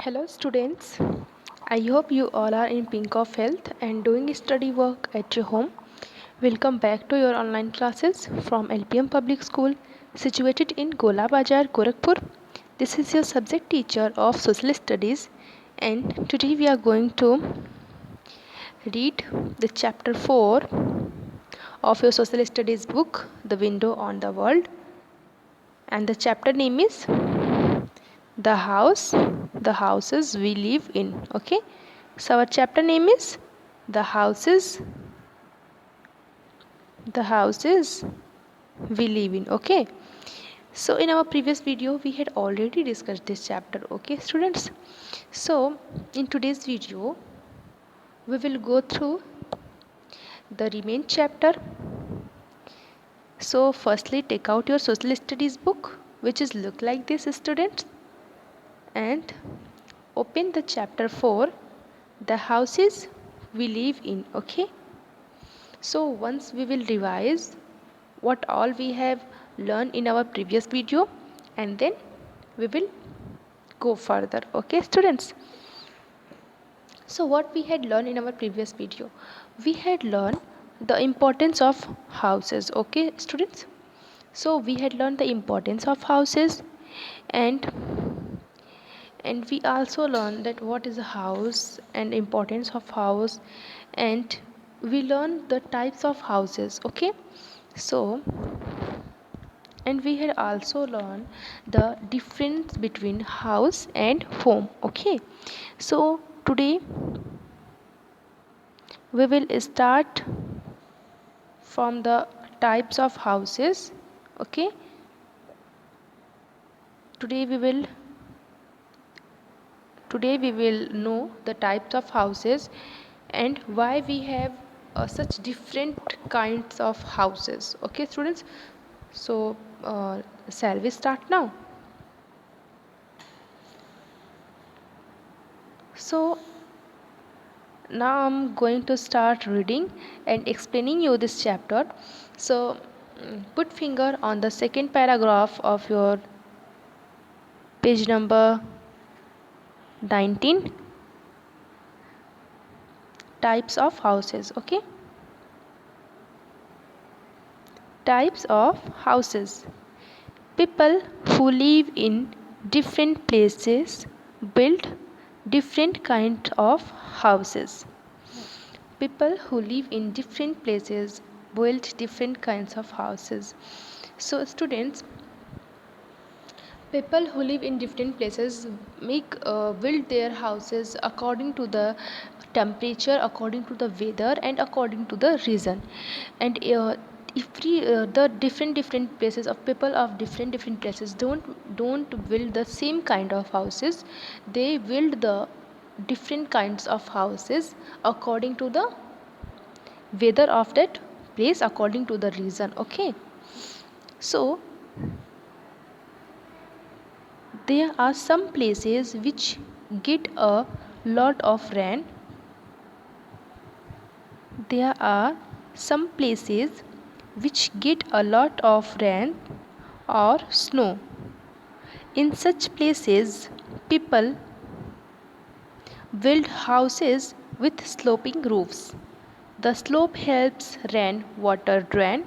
Hello students, I hope you all are in pink of health and doing study work at your home. Welcome back to your online classes from LPM Public School situated in Gola Bazar, Gorakhpur. This is your subject teacher of Social Studies and today we are going to read the chapter 4 of your Social Studies book, The Window on the World, and the chapter name is the houses we live in. Okay, so our chapter name is the houses we live in. Okay, so in our previous video we had already discussed this chapter. Okay students, so in today's video we will go through the remaining chapter. So firstly, take out your social studies book, which is look like this students, and open the chapter 4, the houses we live in. Okay, so once we will revise what all we have learned in our previous video and then we will go further. Okay students, so what we had learned in our previous video, we had learned the importance of houses. Okay students, so we had learned the importance of houses, and we also learned that what is a house and importance of house, and we learned the types of houses. Okay, so and we had also learned the difference between house and home. Okay, so today we will start from the types of houses. Okay, today we will know the types of houses and why we have such different kinds of houses. Okay students, so shall we start now? So now I'm going to start reading and explaining you this chapter. So put finger on the second paragraph of your page number 19, types of houses. Okay, types of houses. People who live in different places build different kinds of houses. People who live in different places build different kinds of houses. So students, people who live in different places make build their houses according to the temperature, according to the weather, and according to the region. And the different places of people of different places don't build the same kind of houses. They build the different kinds of houses according to the weather of that place, according to the region. Okay, so there are some places which get a lot of rain. There are some places which get a lot of rain or snow. In such places, people build houses with sloping roofs. The slope helps rain water drain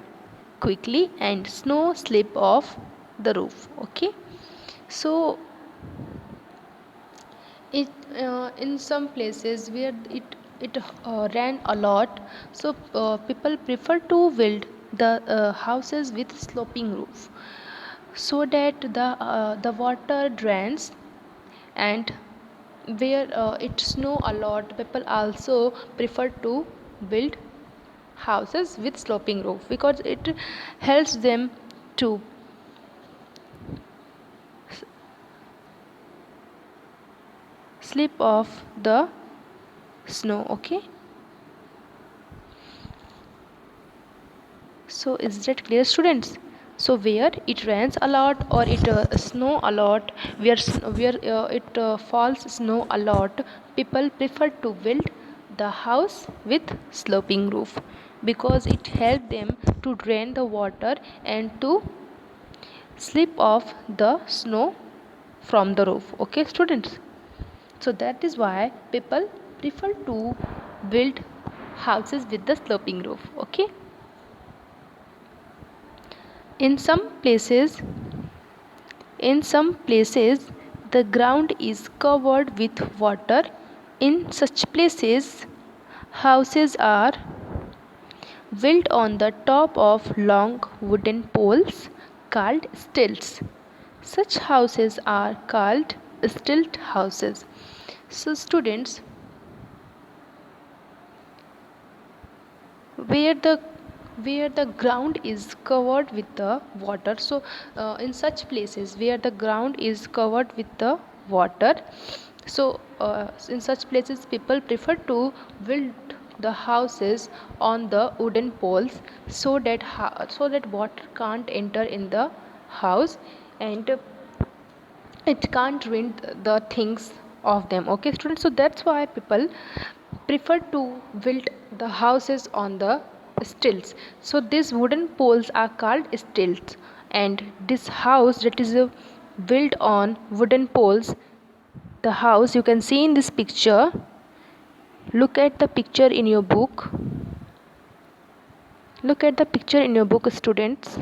quickly and snow slip off the roof. Okay, so it in some places where it ran a lot, so people prefer to build the houses with sloping roof so that the water drains, and where it snow a lot, people also prefer to build houses with sloping roof because it helps them to slip off the snow. Okay, so is that clear students? So where it rains a lot or it snow a lot, where it falls snow a lot, people prefer to build the house with sloping roof because it helps them to drain the water and to slip off the snow from the roof. Okay students, So that is why people prefer to build houses with the sloping roof. Okay. In some places, the ground is covered with water. In such places, houses are built on the top of long wooden poles called stilts. Such houses are called stilt houses. So students, where the ground is covered with the water, so in such places where the ground is covered with the water, so in such places people prefer to build the houses on the wooden poles, so that water can't enter in the house and it can't ruin the things of them. Okay students, so that's why people prefer to build the houses on the stilts. So these wooden poles are called stilts, and this house that is built on wooden poles, the house you can see in this picture. Look at the picture in your book. Look at the picture in your book, students.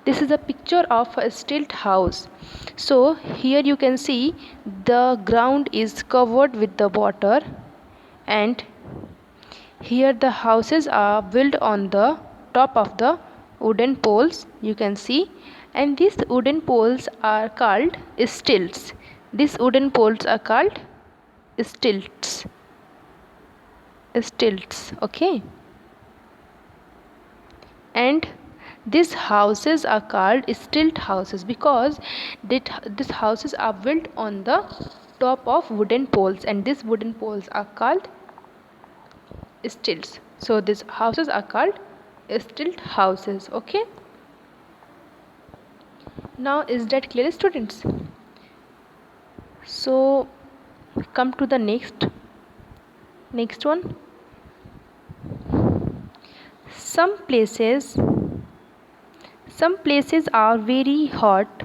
This is a picture of a stilt house. So here you can see the ground is covered with the water, and here the houses are built on the top of the wooden poles, you can see, and these wooden poles are called stilts. These wooden poles are called stilts. Stilts, okay. And these houses are called stilt houses because these houses are built on the top of wooden poles, and these wooden poles are called stilts. So these houses are called stilt houses. Okay, now is that clear, students? So come to the next one. Some places are very hot.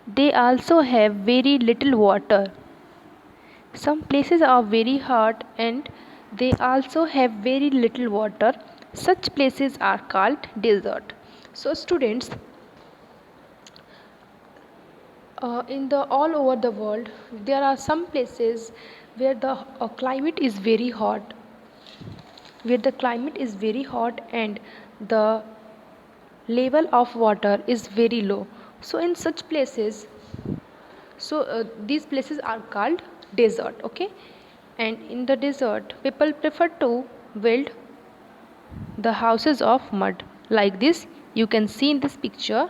They also have very little water. Some places are very hot and they also have very little water. Such places are called desert. So students, in the all over the world, there are some places where the climate is very hot, and the level of water is very low. So in such places, these places are called desert. Okay, and in the desert people prefer to build the houses of mud like this you can see in this picture.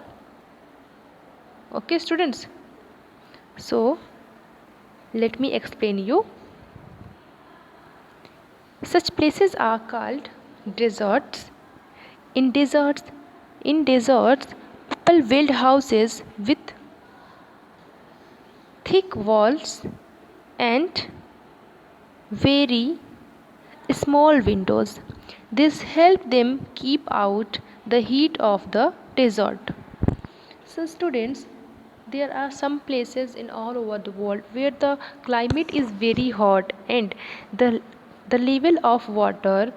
Okay students, so let me explain you. Such places are called deserts. In deserts people build houses with thick walls and very small windows. This helps them keep out the heat of the desert. So students, there are some places in all over the world where the climate is very hot and the level of water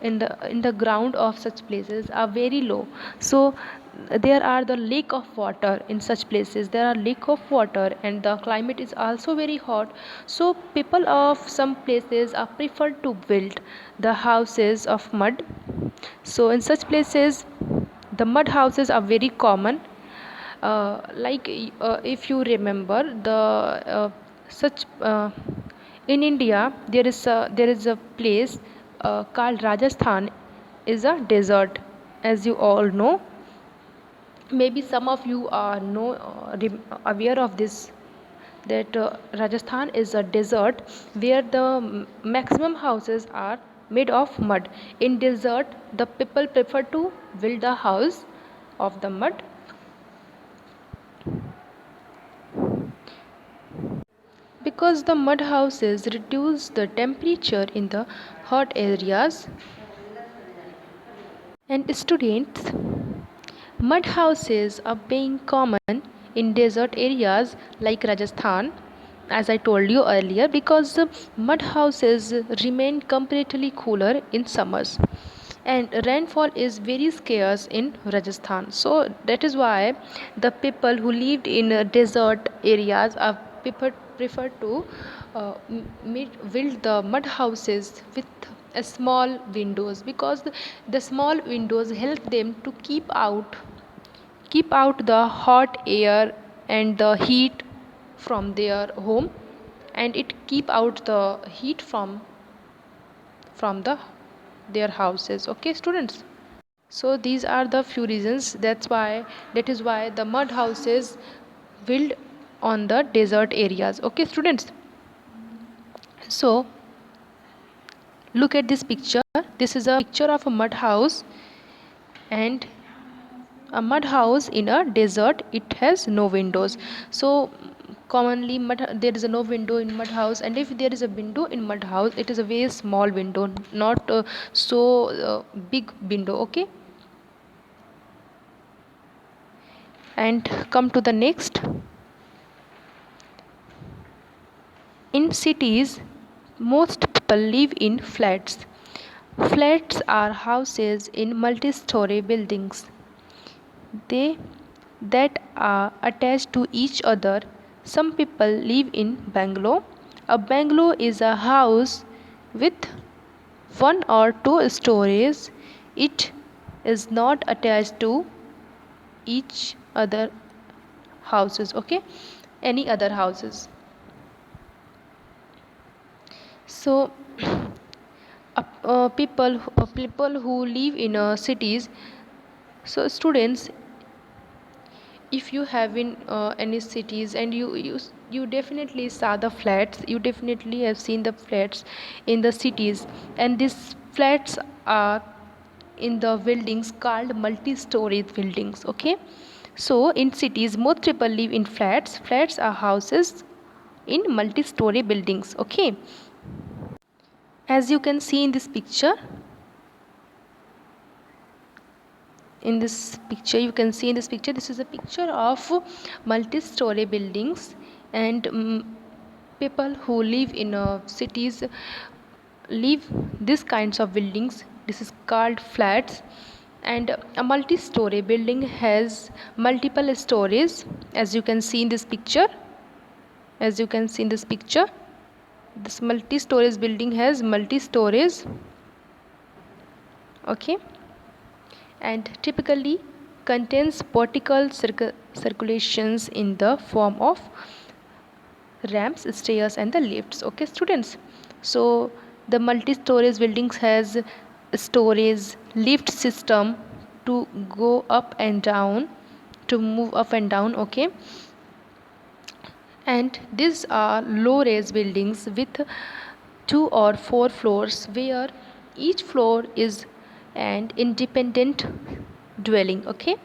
in the ground of such places are very low. So there are the lack of water in such places. There are lack of water and the climate is also very hot. So people of some places are prefer to build the houses of mud. So in such places the mud houses are very common. If you remember the such in India there is a place called Rajasthan is a desert, as you all know. Maybe some of you are aware of this, that Rajasthan is a desert where the maximum houses are made of mud. In desert the people prefer to build the house of the mud because the mud houses reduce the temperature in the hot areas. And students, mud houses are being common in desert areas like Rajasthan. as I told you earlier, because mud houses remain comparatively cooler in summers and rainfall is very scarce in Rajasthan. So that is why the people who lived in desert areas are prefer to build the mud houses with a small windows, because the small windows help them to keep out the hot air and the heat from their home, and it keep out the heat from their houses. Okay, students, so these are the few reasons. That is why the mud houses built on the desert areas. Okay, students, so look at this picture. This is a picture of a mud house, and a mud house in a desert, it has no windows. So commonly there is no window in mud house, and if there is a window in mud house, it is a very small window, not so big window. Okay, and come to the next. In cities, most people live in flats. Flats are houses in multi-story buildings. They that are attached to each other. Some people live in Bangalore. A bungalow is a house with one or two stories. It is not attached to each other houses. Okay, any other houses. So people who live in cities. So students, if you have in any cities, and you definitely saw the flats, you definitely have seen the flats in the cities, and these flats are in the buildings called multi-story buildings. Okay, so in cities most people live in flats are houses in multi-story buildings. Okay, as you can see in this picture, you can see in this picture, this is a picture of multi-story buildings, and people who live in cities live these kinds of buildings. This is called flats, and a multi-story building has multiple stories. As you can see in this picture, this multi-stories building has multi-stories. Okay, and typically contains vertical circulations in the form of ramps, stairs, and the lifts. Okay, students, so the multi-stories buildings has storage lift system to go up and down, to move up and down. Okay, and these are low-rise buildings with 2 or 4 floors, where each floor is an independent dwelling. Okay,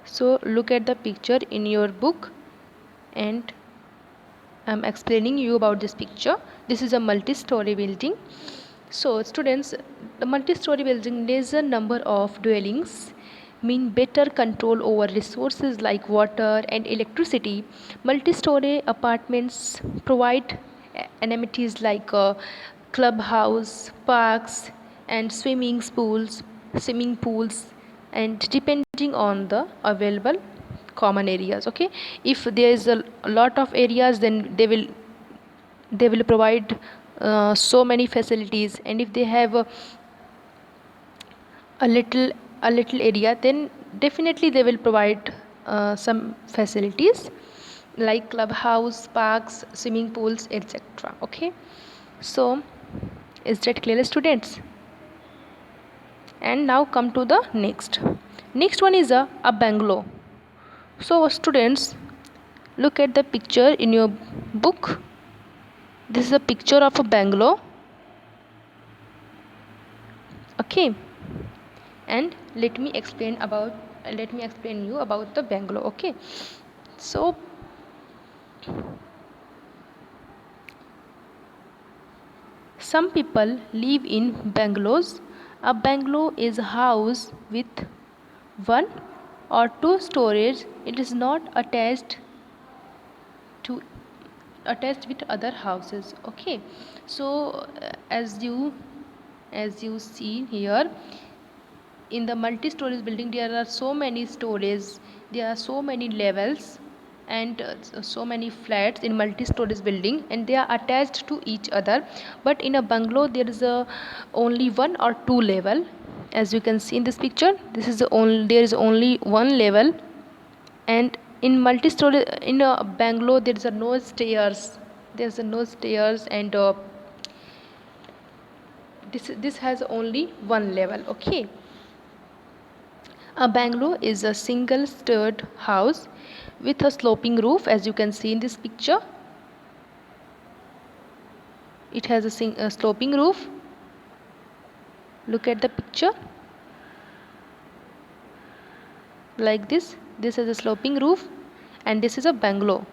so look at the picture in your book, and I'm explaining you about this picture. This is a multi-story building. So students, the multi-story building lesser number of dwellings mean better control over resources like water and electricity. Multi-story apartments provide amenities like clubhouse, parks, and swimming pools, and depending on the available common areas. Okay, if there is a lot of areas, then they will provide so many facilities, and if they have a little a little area, then definitely they will provide some facilities like clubhouse, parks, swimming pools, etc. Okay, so is that clear, students? And now come to the next one is a bungalow. So students, look at the picture in your book. This is a picture of a bungalow. Okay, and let me explain you about the bungalow. Okay, so some people live in bungalows. A bungalow is a house with 1 or 2 stories. It is not attached to attached with other houses. Okay, so as you see here, in the multi-stories building there are so many stories, there are so many levels, and so many flats in multi-stories building, and they are attached to each other. But in a bungalow there is only one or two level. As you can see in this picture, there is only one level. And in multi-story, in a bungalow there is no stairs, there's no stairs, and this has only one level. Okay, a bungalow is a single stirred house with a sloping roof. As you can see in this picture, it has a sloping roof. Look at the picture, like this is a sloping roof, and this is a bungalow.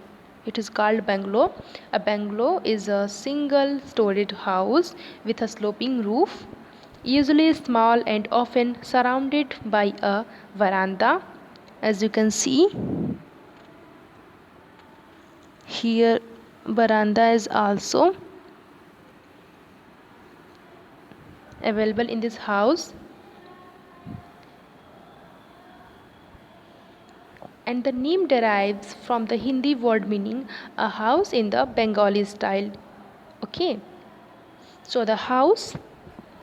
It is called bungalow. A bungalow is a single storied house with a sloping roof, usually small and often surrounded by a veranda. As you can see here, veranda is also available in this house. And the name derives from the Hindi word meaning a house in the Bengali style. Okay, so the house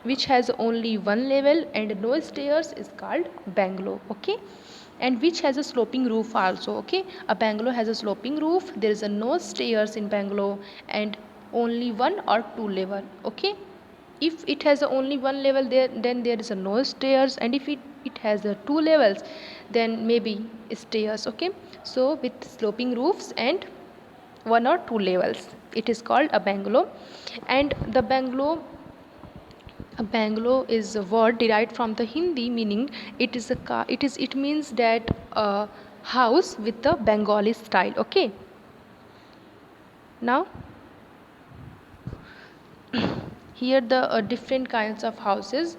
which has only one level and no stairs is called bungalow. Okay, and which has a sloping roof also. Okay, a bungalow has a sloping roof, there is no stairs in bungalow, and only one or two level. Okay, if it has only one level there, then there is no stairs, and if it has two levels, then maybe stairs. Okay, so with sloping roofs and one or two levels, it is called a bungalow. And the bungalow is a word derived from the Hindi meaning it means that a house with the Bengali style. Okay, now here the different kinds of houses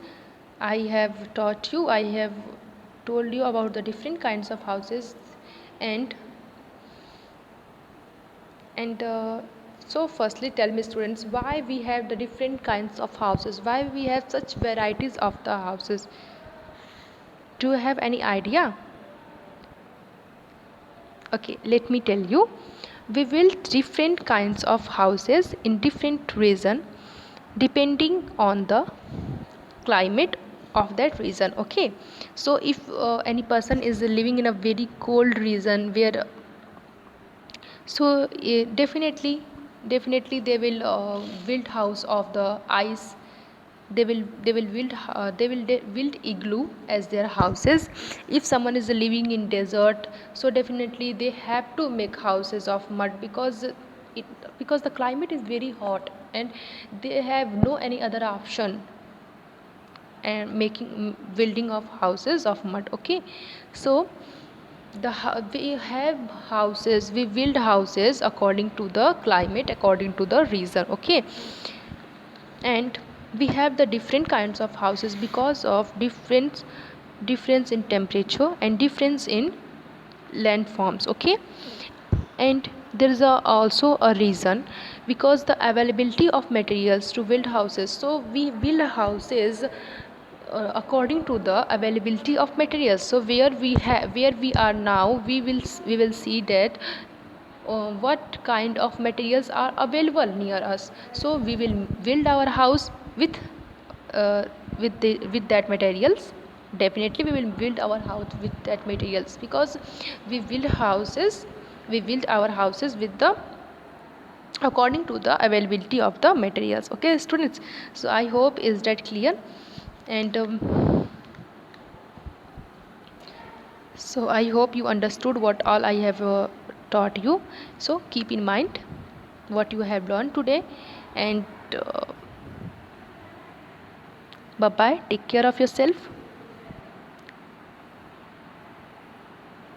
I have taught you. I have told you about the different kinds of houses, and so firstly tell me students, why we have the different kinds of houses, why we have such varieties of the houses. Do you have any idea? Okay, let me tell you. We build different kinds of houses in different region depending on the climate of that region. Okay, so if any person is living in a very cold region where, so definitely they will build house of the ice. They will build igloo as their houses. If someone is living in desert, so definitely they have to make houses of mud, because the climate is very hot and they have no any other option and making building of houses of mud. Okay, so we have houses, we build houses according to the climate, according to the region. Okay, and we have the different kinds of houses because of difference in temperature and difference in landforms. Okay, and there is also a reason, because the availability of materials to build houses. So we build houses according to the availability of materials. So where we are now, we will see that what kind of materials are available near us. So we will build our house with that materials. Definitely we will build our house with that materials, because we build houses we build our houses with the according to the availability of the materials. Okay students, so I hope is that clear. And so I hope you understood what all I have taught you. So keep in mind what you have learned today, and bye bye, take care of yourself.